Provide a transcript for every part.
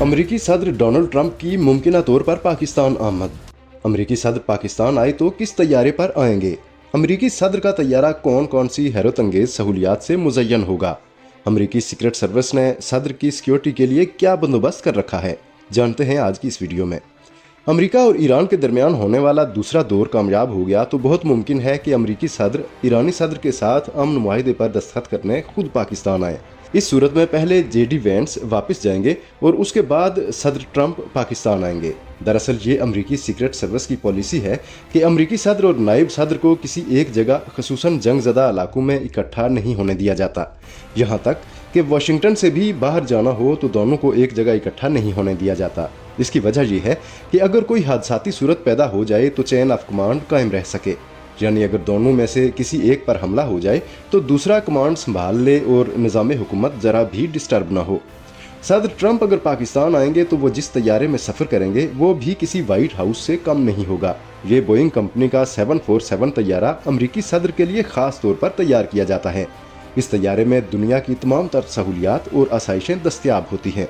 अमरीकी सदर Donald Trump की मुमकिना तौर पर पाकिस्तान आमद। अमरीकी सदर पाकिस्तान आए तो किस तैयारे पर आएंगे? अमरीकी सदर का तैयारा कौन कौन सी हैरत अंगेज सहूलियात से मुज़य्यन होगा? अमरीकी सीक्रेट सर्विस ने सदर की सिक्योरिटी के लिए क्या बंदोबस्त कर रखा है, जानते हैं आज की इस वीडियो में। अमेरिका और ईरान के दरमियान होने वाला दूसरा दौर कामयाब हो गया तो बहुत मुमकिन है कि अमरीकी सदर ईरानी सदर के साथ अमन मुआहिदे पर दस्तखत करने खुद पाकिस्तान आए। इस सूरत में पहले JD वेंस वापस जाएंगे और उसके बाद सदर ट्रंप पाकिस्तान आएंगे। दरअसल ये अमरीकी सीक्रेट सर्विस की पॉलिसी है कि अमरीकी सदर और नायब सदर को किसी एक जगह खसूसन जंगज़दा इलाकों में इकट्ठा नहीं होने दिया जाता। यहाँ तक कि वाशिंगटन से भी बाहर जाना हो तो दोनों को एक जगह इकट्ठा नहीं होने दिया जाता। इसकी वजह यह है कि अगर कोई हादसाती सूरत पैदा हो जाए तो चेन ऑफ कमांड कायम रह सके, यानी अगर दोनों में से किसी एक पर हमला हो जाए तो दूसरा कमांड संभाल ले और निज़ाम हुकूमत ज़रा भी डिस्टर्ब ना हो। सदर ट्रंप अगर पाकिस्तान आएंगे तो वो जिस तैयारे में सफ़र करेंगे वो भी किसी वाइट हाउस से कम नहीं होगा। ये बोइंग कंपनी का 747 तैयारा अमरीकी सदर के लिए ख़ास तौर पर तैयार किया जाता है। इस तैयारे में दुनिया की तमाम तर सहूलियात और आसाइशें दस्तयाब होती हैं।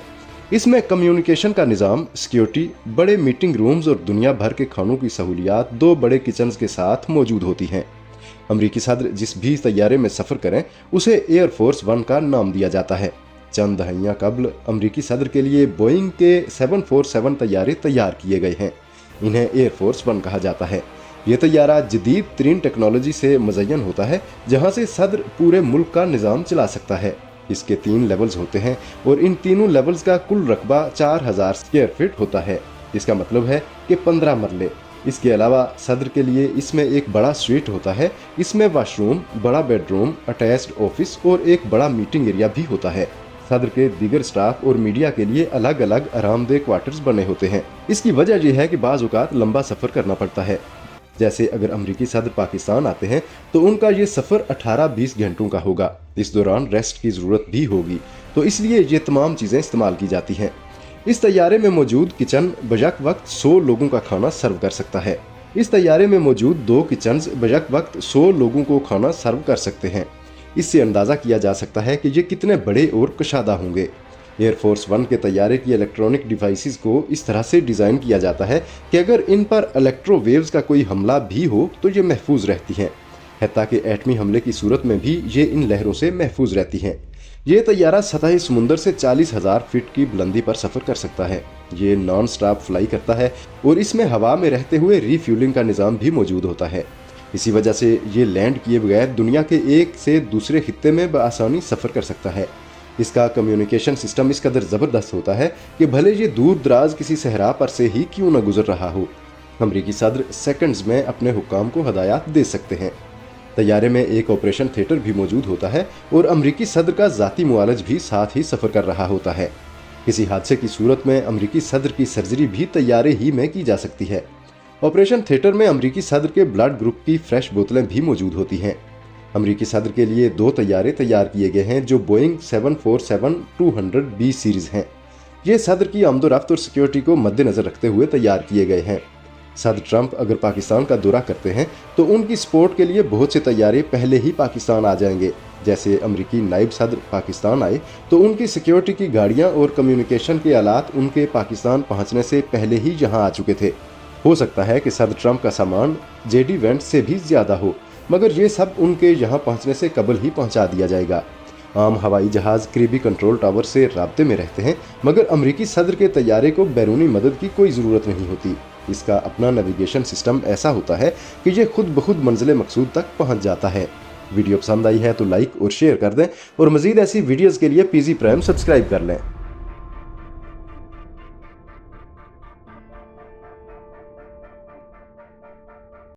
इसमें कम्युनिकेशन का निज़ाम, सिक्योरिटी, बड़े मीटिंग रूम्स और दुनिया भर के खानों की सहूलियात 2 बड़े किचन्स के साथ मौजूद होती हैं। अमरीकी सदर जिस भी तैयारे में सफ़र करें उसे एयर फोर्स 1 का नाम दिया जाता है। चंद दहाइयाँ कबल अमरीकी सदर के लिए बोइंग के 747 तैयारे तैयार किए गए हैं। इन्हें एयर फोर्स 1 कहा जाता है। ये तैयारा जदीद तरीन टेक्नोलॉजी से मुज़य्यन होता है, जहाँ से सदर पूरे मुल्क का निज़ाम चला सकता है। इसके 3 लेवल्स होते हैं और इन तीनों लेवल्स का कुल रकबा 4000 स्क्वायर फीट होता है। इसका मतलब है कि 15 मरले। इसके अलावा सदर के लिए इसमें एक बड़ा स्वीट होता है। इसमें वॉशरूम, बड़ा बेडरूम, अटैच्ड ऑफिस और एक बड़ा मीटिंग एरिया भी होता है। सदर के दीगर स्टाफ और मीडिया के लिए अलग अलग आरामदेह क्वार्टर्स बने होते हैं। इसकी वजह यह है कि बाज़ औक़ात लंबा सफ़र करना पड़ता है। जैसे अगर अमरीकी सदर पाकिस्तान आते हैं तो उनका ये सफ़र 18-20 घंटों का होगा। इस दौरान रेस्ट की ज़रूरत भी होगी, तो इसलिए ये तमाम चीज़ें इस्तेमाल की जाती हैं। इस तैयारे में मौजूद किचन बजक वक्त 100 लोगों का खाना सर्व कर सकता है। इस तैयारे में मौजूद 2 किचन्स बजक वक्त 100 लोगों को खाना सर्व कर सकते हैं। इससे अंदाज़ा किया जा सकता है कि ये कितने बड़े और कशादा होंगे। एयरफोर्स 1 के तैयारे की इलेक्ट्रॉनिक डिवाइसेस को इस तरह से डिज़ाइन किया जाता है कि अगर इन पर इलेक्ट्रो वेव्स का कोई हमला भी हो तो ये महफूज रहती हैं। हत्ता कि एटमी हमले की सूरत में भी ये इन लहरों से महफूज रहती हैं। ये तैयारा सतह समुंदर से 40,000 फीट की बुलंदी पर सफ़र कर सकता है। ये नॉन स्टॉप फ्लाई करता है और इसमें हवा में रहते हुए रीफ्यूलिंग का निज़ाम भी मौजूद होता है। इसी वजह से ये लैंड किए बगैर दुनिया के एक से दूसरे खित्ते में बआसानी सफ़र कर सकता है। इसका कम्युनिकेशन सिस्टम इस कदर ज़बरदस्त होता है कि भले ये दूर दराज किसी सहरा पर से ही क्यों न गुजर रहा हो, अमरीकी सदर सेकंड्स में अपने हुक्काम को हदायत दे सकते हैं। तैयारे में एक ऑपरेशन थिएटर भी मौजूद होता है और अमरीकी सदर का ज़ाती मुआलज भी साथ ही सफ़र कर रहा होता है। किसी हादसे की सूरत में अमरीकी सदर की सर्जरी भी तैयारे ही में की जा सकती है। ऑपरेशन थिएटर में अमरीकी सदर के ब्लड ग्रुप की फ्रेश बोतलें भी मौजूद होती हैं। अमरीकी सदर के लिए 2 तैयारे तैयार किए गए हैं जो बोइंग 747-200B सीरीज़ हैं। ये सदर की आमदोरफ्त और सिक्योरिटी को मद्देनज़र रखते हुए तैयार किए गए हैं। सदर ट्रंप अगर पाकिस्तान का दौरा करते हैं तो उनकी सपोर्ट के लिए बहुत से तैयारे पहले ही पाकिस्तान आ जाएंगे। जैसे अमरीकी नायब सदर पाकिस्तान आए तो उनकी सिक्योरिटी की गाड़ियाँ और कम्युनिकेशन के आलात उनके पाकिस्तान पहुँचने से पहले ही यहाँ आ चुके थे। हो सकता है कि सदर ट्रंप का सामान JD वेंस से भी ज़्यादा हो, मगर ये सब उनके यहाँ पहुँचने से कबल ही पहुँचा दिया जाएगा। आम हवाई जहाज़ करीबी कंट्रोल टावर से राब्ते में रहते हैं, मगर अमरीकी सदर के तैयारे को बैरूनी मदद की कोई ज़रूरत नहीं होती। इसका अपना नेविगेशन सिस्टम ऐसा होता है कि ये खुद ब खुद मंजिल मकसूद तक पहुँच जाता है। वीडियो पसंद आई है तो लाइक और शेयर कर दें और मज़ीद ऐसी वीडियोज़ के लिए PG प्राइम सब्सक्राइब कर लें।